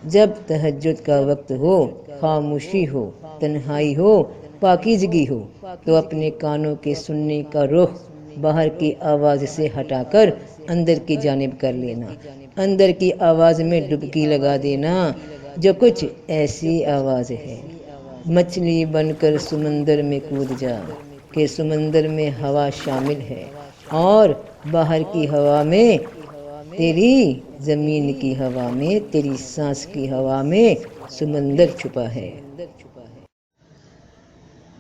جب تہجد کا وقت ہو، خاموشی ہو، تنہائی ہو، پاکیزگی ہو، تو اپنے کانوں کے سننے کا رخ باہر کی آواز سے ہٹا کر اندر کی جانب کر لینا، اندر کی آواز میں ڈبکی لگا دینا، جو کچھ ایسی آواز ہے۔ مچھلی بن کر سمندر میں کود جا کہ سمندر میں ہوا شامل ہے، اور باہر کی ہوا میں تیری، زمین کی ہوا میں تیری سانس کی ہوا میں سمندر چھپا ہے۔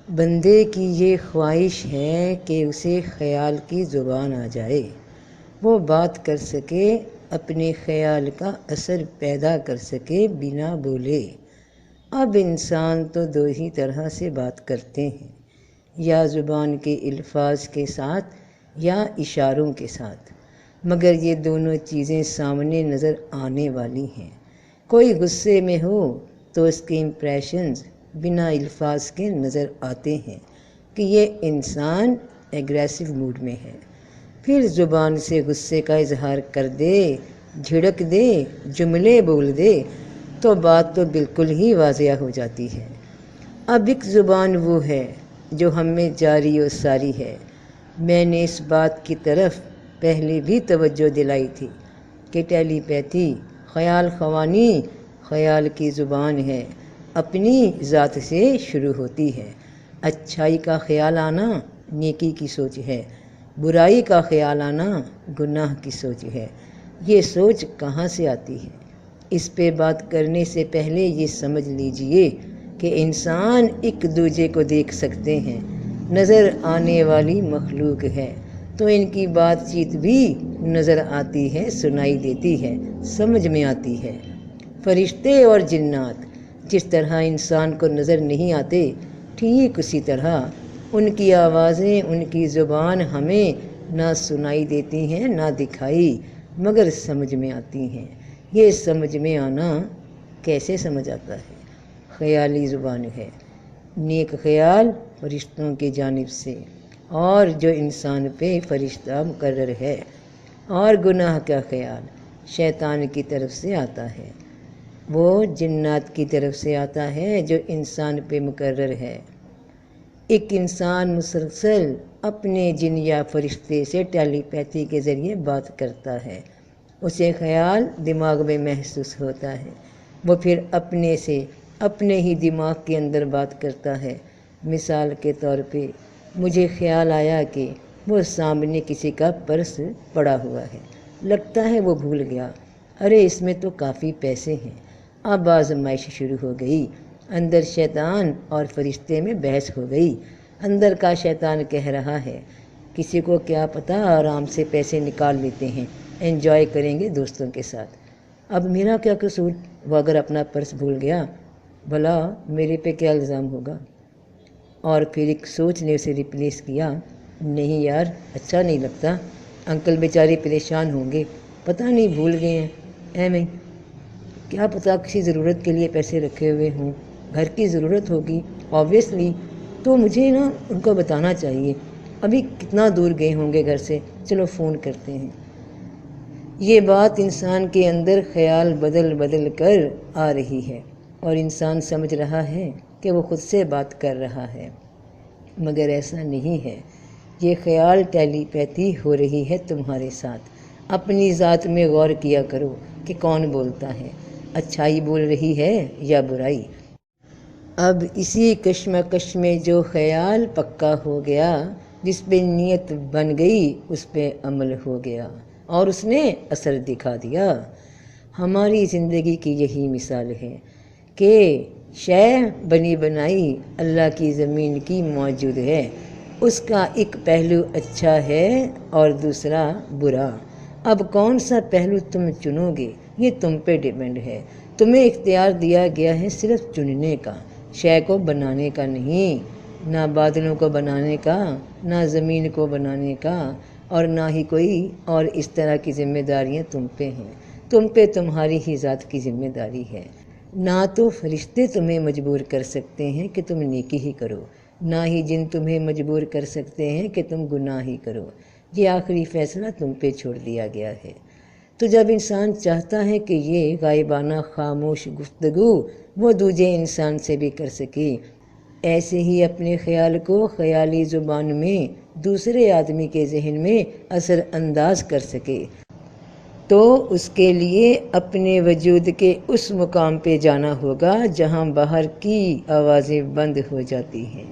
بندے کی یہ خواہش ہے کہ اسے خیال کی زبان آ جائے، وہ بات کر سکے، اپنے خیال کا اثر پیدا کر سکے بنا بولے۔ اب انسان تو دو ہی طرح سے بات کرتے ہیں، یا زبان کے الفاظ کے ساتھ یا اشاروں کے ساتھ، مگر یہ دونوں چیزیں سامنے نظر آنے والی ہیں۔ کوئی غصے میں ہو تو اس کے امپریشنز بنا الفاظ کے نظر آتے ہیں کہ یہ انسان ایگریسو موڈ میں ہے، پھر زبان سے غصے کا اظہار کر دے، جھڑک دے، جملے بول دے تو بات تو بالکل ہی واضح ہو جاتی ہے۔ اب ایک زبان وہ ہے جو ہم میں جاری و ساری ہے۔ میں نے اس بات کی طرف پہلے بھی توجہ دلائی تھی کہ ٹیلی پیتھی خیال خوانی خیال کی زبان ہے، اپنی ذات سے شروع ہوتی ہے۔ اچھائی کا خیال آنا نیکی کی سوچ ہے، برائی کا خیال آنا گناہ کی سوچ ہے۔ یہ سوچ کہاں سے آتی ہے؟ اس پہ بات کرنے سے پہلے یہ سمجھ لیجئے کہ انسان ایک دوسرے کو دیکھ سکتے ہیں، نظر آنے والی مخلوق ہے، تو ان کی بات چیت بھی نظر آتی ہے، سنائی دیتی ہے، سمجھ میں آتی ہے۔ فرشتے اور جنات جس طرح انسان کو نظر نہیں آتے، ٹھیک اسی طرح ان کی آوازیں، ان کی زبان ہمیں نہ سنائی دیتی ہیں نہ دکھائی، مگر سمجھ میں آتی ہیں۔ یہ سمجھ میں آنا کیسے سمجھ آتا ہے؟ خیالی زبان ہے، نیک خیال فرشتوں کی جانب سے، اور جو انسان پہ فرشتہ مقرر ہے، اور گناہ کا خیال شیطان کی طرف سے آتا ہے، وہ جنات کی طرف سے آتا ہے جو انسان پہ مقرر ہے۔ ایک انسان مسلسل اپنے جن یا فرشتے سے ٹیلی پیتھی کے ذریعے بات کرتا ہے، اسے خیال دماغ میں محسوس ہوتا ہے، وہ پھر اپنے سے اپنے ہی دماغ کے اندر بات کرتا ہے۔ مثال کے طور پہ مجھے خیال آیا کہ وہ سامنے کسی کا پرس پڑا ہوا ہے، لگتا ہے وہ بھول گیا، ارے اس میں تو کافی پیسے ہیں۔ اب آزمائش شروع ہو گئی، اندر شیطان اور فرشتے میں بحث ہو گئی۔ اندر کا شیطان کہہ رہا ہے کسی کو کیا پتہ، آرام سے پیسے نکال لیتے ہیں، انجوائے کریں گے دوستوں کے ساتھ، اب میرا کیا قصور، وہ اگر اپنا پرس بھول گیا بھلا میرے پہ کیا الزام ہوگا؟ اور پھر ایک سوچ نے اسے ریپلیس کیا، نہیں یار اچھا نہیں لگتا، انکل بیچارے پریشان ہوں گے، پتہ نہیں بھول گئے ہیں، ایویں کیا پتہ کسی ضرورت کے لیے پیسے رکھے ہوئے ہوں، گھر کی ضرورت ہوگی اوبویسلی، تو مجھے نا ان کو بتانا چاہیے، ابھی کتنا دور گئے ہوں گے گھر سے، چلو فون کرتے ہیں۔ یہ بات انسان کے اندر خیال بدل بدل کر آ رہی ہے، اور انسان سمجھ رہا ہے کہ وہ خود سے بات کر رہا ہے، مگر ایسا نہیں ہے۔ یہ خیال ٹیلی پیتھی ہو رہی ہے تمہارے ساتھ۔ اپنی ذات میں غور کیا کرو کہ کون بولتا ہے، اچھائی بول رہی ہے یا برائی؟ اب اسی کشمکش میں جو خیال پکا ہو گیا، جس پہ نیت بن گئی، اس پہ عمل ہو گیا اور اس نے اثر دکھا دیا۔ ہماری زندگی کی یہی مثال ہے کہ شے بنی بنائی اللہ کی زمین کی موجود ہے، اس کا ایک پہلو اچھا ہے اور دوسرا برا۔ اب کون سا پہلو تم چنو گے یہ تم پہ ڈیپینڈ ہے۔ تمہیں اختیار دیا گیا ہے صرف چننے کا، شے کو بنانے کا نہیں، نہ بادلوں کو بنانے کا، نہ زمین کو بنانے کا، اور نہ ہی کوئی اور اس طرح کی ذمہ داریاں تم پہ ہیں۔ تم پہ تمہاری ہی ذات کی ذمہ داری ہے۔ نہ تو فرشتے تمہیں مجبور کر سکتے ہیں کہ تم نیکی ہی کرو، نہ ہی جن تمہیں مجبور کر سکتے ہیں کہ تم گناہ ہی کرو۔ یہ آخری فیصلہ تم پہ چھوڑ دیا گیا ہے۔ تو جب انسان چاہتا ہے کہ یہ غائبانہ خاموش گفتگو وہ دوسرے انسان سے بھی کر سکے، ایسے ہی اپنے خیال کو خیالی زبان میں دوسرے آدمی کے ذہن میں اثر انداز کر سکے، تو اس کے لیے اپنے وجود کے اس مقام پہ جانا ہوگا جہاں باہر کی آوازیں بند ہو جاتی ہیں۔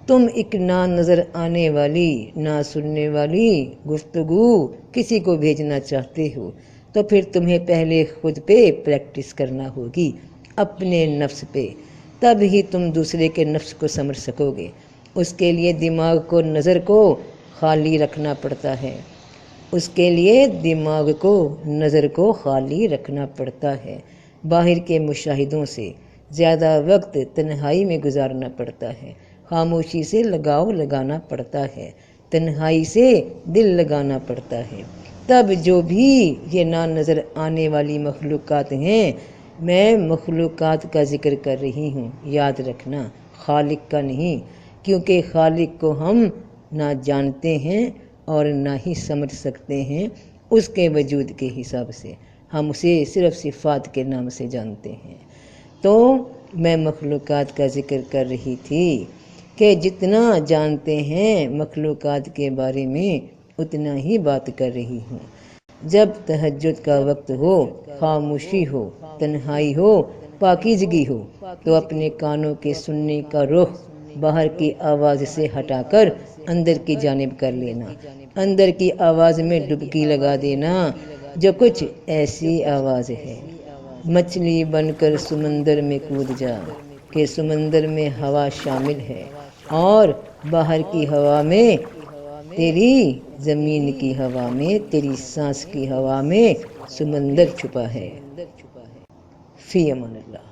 تم ایک نہ نظر آنے والی، نہ سننے والی گفتگو کسی کو بھیجنا چاہتے ہو تو پھر تمہیں پہلے خود پہ پریکٹس کرنا ہوگی، اپنے نفس پہ، تب ہی تم دوسرے کے نفس کو سمجھ سکو گے۔ اس کے لیے دماغ کو، نظر کو خالی رکھنا پڑتا ہے، اس کے لیے دماغ کو، نظر کو خالی رکھنا پڑتا ہے، باہر کے مشاہدوں سے زیادہ وقت تنہائی میں گزارنا پڑتا ہے، خاموشی سے لگاؤ لگانا پڑتا ہے، تنہائی سے دل لگانا پڑتا ہے۔ تب جو بھی یہ نہ نظر آنے والی مخلوقات ہیں، میں مخلوقات کا ذکر کر رہی ہوں، یاد رکھنا، خالق کا نہیں، کیونکہ خالق کو ہم نہ جانتے ہیں اور نہ ہی سمجھ سکتے ہیں اس کے وجود کے حساب سے، ہم اسے صرف صفات کے نام سے جانتے ہیں۔ تو میں مخلوقات کا ذکر کر رہی تھی کہ جتنا جانتے ہیں مخلوقات کے بارے میں اتنا ہی بات کر رہی ہوں۔ جب تہجد کا وقت ہو، خاموشی ہو، تنہائی ہو، پاکیزگی ہو، تو اپنے کانوں کے سننے کا رخ باہر کی آواز سے ہٹا کر اندر کی جانب کر لینا، اندر کی آواز میں ڈبکی لگا دینا، جو کچھ ایسی آواز ہے، مچھلی بن کر سمندر میں کود جا کہ سمندر میں ہوا شامل ہے، اور باہر کی ہوا میں، تیری زمین کی ہوا میں، تیری سانس کی ہوا میں سمندر چھپا ہے۔ فی امان اللہ۔